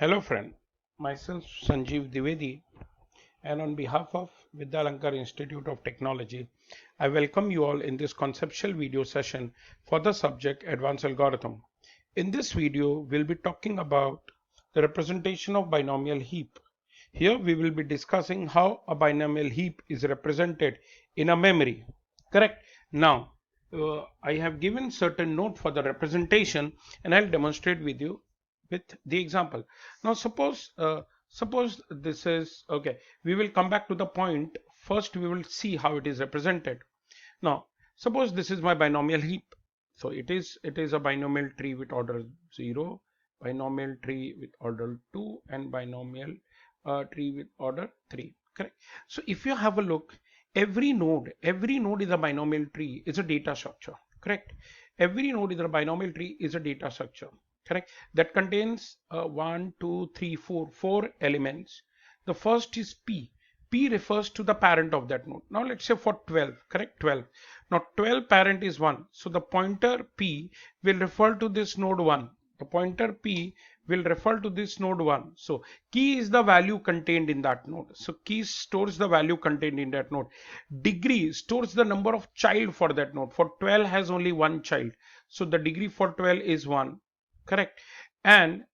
Hello friend, myself Sanjeev Dwivedi, and on behalf of Vidyalankar Institute of Technology, I welcome you all in this conceptual video session for the subject Advanced Algorithm. In this video, we'll be talking about the representation of binomial heap. Here we will be discussing how a binomial heap is represented in a memory. Correct? Now, I have given certain note for the representation and I'll demonstrate with you with the example. Now suppose this is okay. We will come back to the point. First we will see how it is represented. Now suppose this is my binomial heap. So it is a binomial tree with order 0, binomial tree with order 2, and binomial tree with order 3. Correct. So if you have a look, every node is a binomial tree, is a data structure. Correct. Every node is a binomial tree, is a data structure. Correct. That contains 1 2 3 4 elements. The first is p refers to the parent of that node. Now let's say for 12, correct, 12. Now 12 parent is 1, so the pointer p will refer to this node 1. The pointer p will refer to this node 1. So key is the value contained in that node. So key stores the value contained in that node. Degree stores the number of child for that node. For 12 has only one child, so the degree for 12 is 1. Correct. And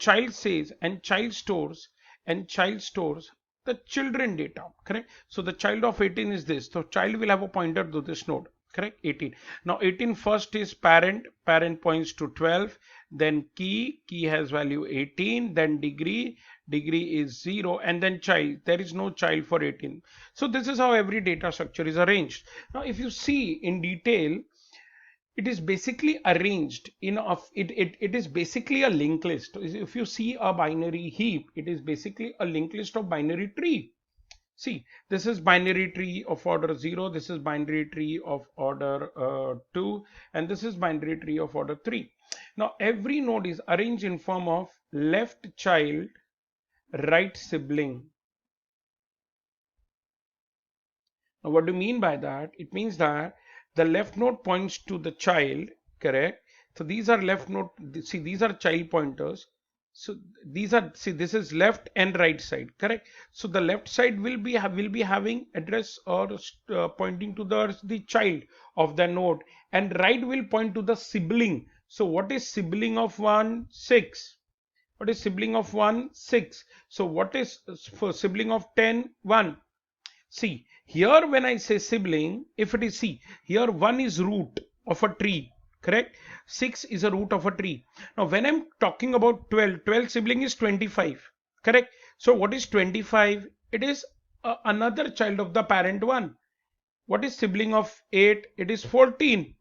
child says, and child stores the children data. Correct. So the child of 18 is this, so child will have a pointer to this node. Correct. 18. Now 18 first is parent points to 12, then key has value 18, then degree is 0, and then child, there is no child for 18. So this is how every data structure is arranged. Now if you see in detail, it is basically arranged in it is basically a linked list. If you see a binary heap, it is basically a linked list of binary tree. See, this is binary tree of order 0, this is binary tree of order 2, and this is binary tree of order 3. Now every node is arranged in form of left child, right sibling. Now what do you mean by that? It means that the left node points to the child. Correct. So these are left node. See, these are child pointers. So these are, see, this is left and right side. Correct. So the left side will be having address or pointing to the child of the node, and right will point to the sibling. So what is sibling of 1? 6. What is sibling of 1? 6. So what is for sibling of 10? 1. See, here when I say sibling, if it is, see, here 1 is root of a tree, correct? 6 is a root of a tree. Now when I'm talking about 12 sibling is 25, correct? So what is 25? It is another child of the parent 1. What is sibling of 8? It is 14.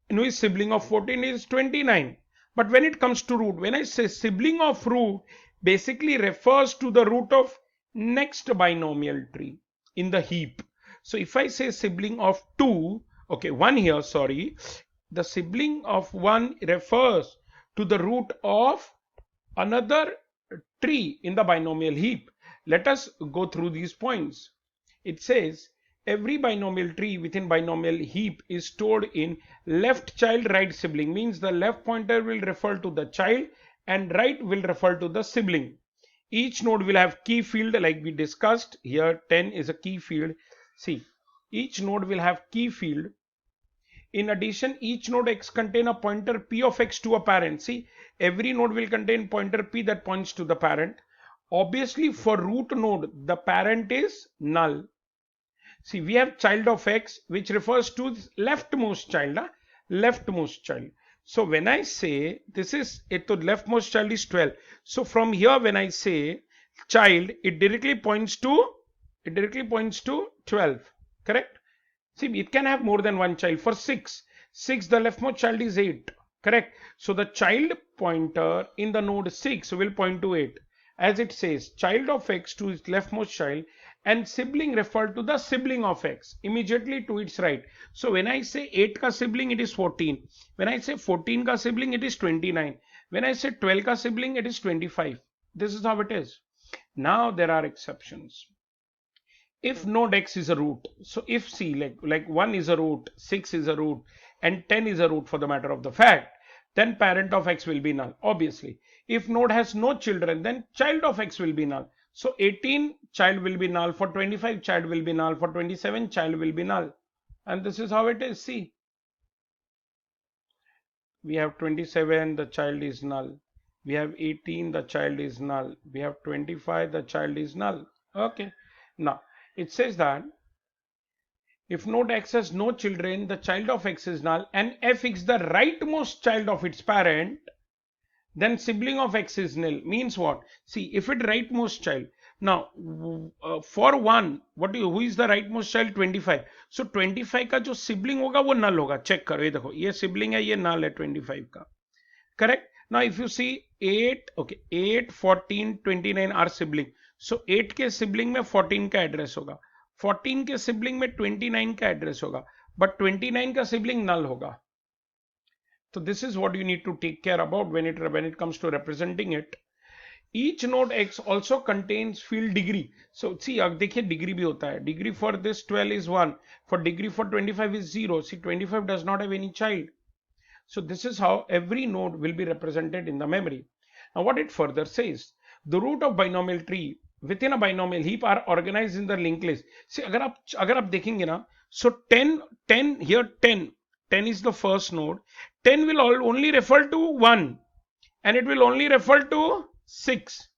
And who is sibling of 14 is 29. But when it comes to root, when I say sibling of root, basically refers to the root of next binomial tree in the heap. So if I say sibling of 2, okay, 1 here, sorry, the sibling of 1 refers to the root of another tree in the binomial heap. Let us go through these points. It says every binomial tree within binomial heap is stored in left child, right sibling, means the left pointer will refer to the child and right will refer to the sibling. Each node will have key field like we discussed. Here 10 is a key field. See, each node will have key field. In addition, each node x contain a pointer p of x to a parent. See, every node will contain pointer p that points to the parent. Obviously, for root node, the parent is null. See, we have child of x, which refers to leftmost child. Leftmost child. So when I say this is it, the leftmost child is 12. So from here, when I say child, it directly points to 12. Correct? See, it can have more than one child. For 6, the leftmost child is 8. Correct? So the child pointer in the node 6 will point to 8. As it says, child of x to its leftmost child, and sibling refer to the sibling of x immediately to its right. So when I say 8 ka sibling, it is 14. When I say 14 ka sibling, it is 29. When I say 12 ka sibling, it is 25. This is how it is. Now there are exceptions. If node x is a root, so if see like 1 is a root, 6 is a root, and 10 is a root for the matter of the fact, then parent of x will be null, obviously. If node has no children, then child of x will be null. So 18 child will be null, for 25 child will be null, for 27 child will be null. And this is how it is. See, we have 27, the child is null. We have 18, the child is null. We have 25, the child is null. Okay. Now, it says that if node x has no children, the child of x is null, and f is the rightmost child of its parent, then sibling of x is nil. Means what? See, if it rightmost child. Now, for 1, who is the rightmost child? 25. So 25 का जो sibling होगा वो null होगा. Check करो, ये देखो, ये sibling है, ये null है 25 का. Correct? Now, if you see 8, okay, 8, 14, 29 are sibling. So 8 के sibling में 14 का address होगा. 14 के sibling में 29 का address होगा. But 29 का sibling null होगा. So this is what you need to take care about when it comes to representing it. Each node x also contains field degree. So see, अब देखिए degree भी होता है. Degree for this 12 is 1. For degree for 25 is 0. See, 25 does not have any child. So this is how every node will be represented in the memory. Now what it further says, the root of binomial tree within a binomial heap are organized in the linked list. See, अगर आप देखेंगे ना, so 10 here 10 is the first node. 10 will only refer to 1 and it will only refer to 6.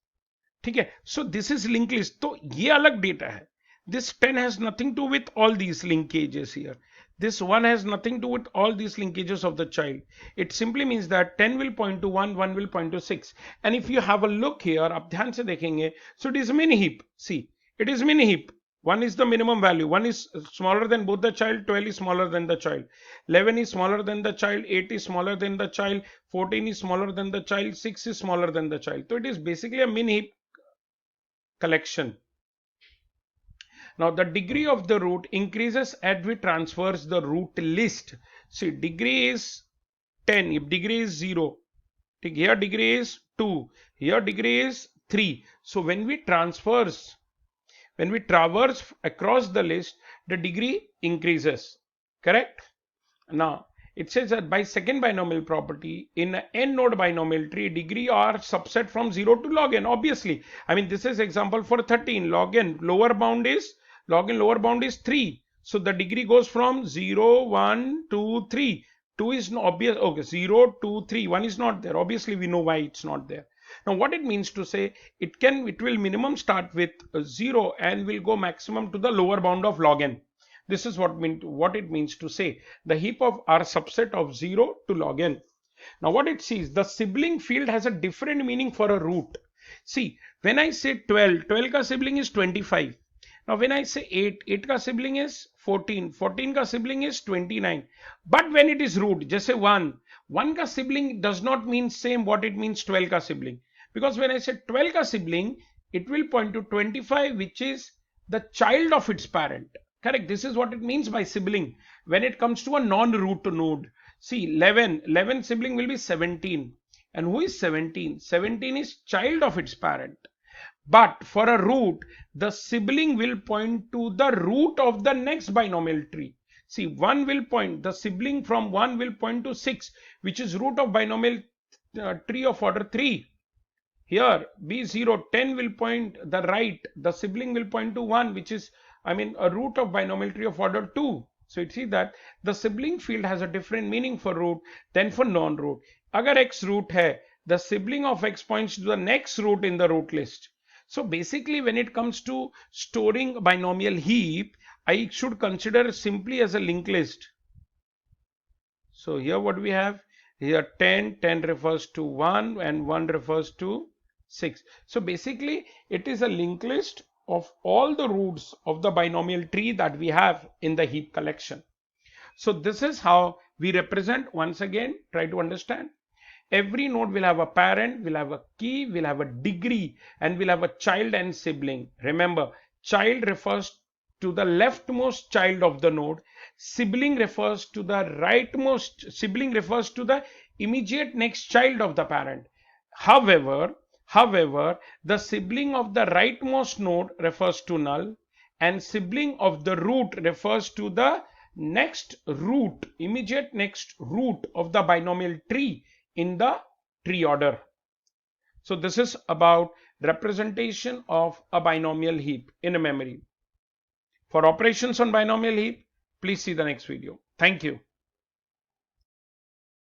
ठीक है? So this is linked list. तो ये अलग data है. This 10 has nothing to do with all these linkages here. This 1 has nothing to do with all these linkages of the child. It simply means that 10 will point to 1, 1 will point to 6. And if you have a look here, आप ध्यान से देखेंगे, so it is mini heap. See, it is mini heap. 1 is the minimum value. 1 is smaller than both the child. 12 is smaller than the child. 11 is smaller than the child. 8 is smaller than the child. 14 is smaller than the child. 6 is smaller than the child. So it is basically a mini heap collection. Now the degree of the root increases as we transverse the root list. See, degree is 10. If degree is 0, here degree is 2. Here degree is 3. So when we traverse across the list, the degree increases. Correct? Now it says that by second binomial property, in an n node binomial tree, degree are subset from 0 to log n. Obviously, I mean, this is example for 13. Log n lower bound is 3. So the degree goes from 0, 1, 2, 3. 2 is no obvious. Okay, 0, 2, 3. 1 is not there. Obviously, we know why it's not there. Now, what it means to say, it will minimum start with 0 and will go maximum to the lower bound of log n. This is what it means to say. The heap of are subset of 0 to log n. Now, what it sees, the sibling field has a different meaning for a root. See, when I say 12 ka sibling is 25. Now when I say 8 का sibling is 14 का sibling is 29. But when it is root, just say 1 का sibling does not mean same what it means 12 का sibling. Because when I say 12 का sibling, it will point to 25, which is the child of its parent. Correct? This is what it means by sibling. When it comes to a non-root node. See, 11 sibling will be 17. And who is 17? 17 is child of its parent. But for a root, the sibling will point to the root of the next binomial tree. See, the sibling from 1 will point to 6, which is root of binomial tree of order 3. Here, B0, 10 will point the right, the sibling will point to 1, which is, a root of binomial tree of order 2. So you see that the sibling field has a different meaning for root than for non-root. Agar x root hai, the sibling of x points to the next root in the root list. So basically, when it comes to storing a binomial heap, I should consider simply as a linked list. So here what we have, here 10 refers to 1 and 1 refers to 6. So basically, it is a linked list of all the roots of the binomial tree that we have in the heap collection. So this is how we represent. Once again, try to understand. Every node will have a parent, will have a key, will have a degree, and will have a child and sibling. Remember, child refers to the leftmost child of the node. Sibling refers to the immediate next child of the parent. However, the sibling of the rightmost node refers to null, and sibling of the root refers to the next root, immediate next root of the binomial tree in the tree order. So this is about representation of a binomial heap in a memory. For operations on binomial heap, please see the next video. Thank you.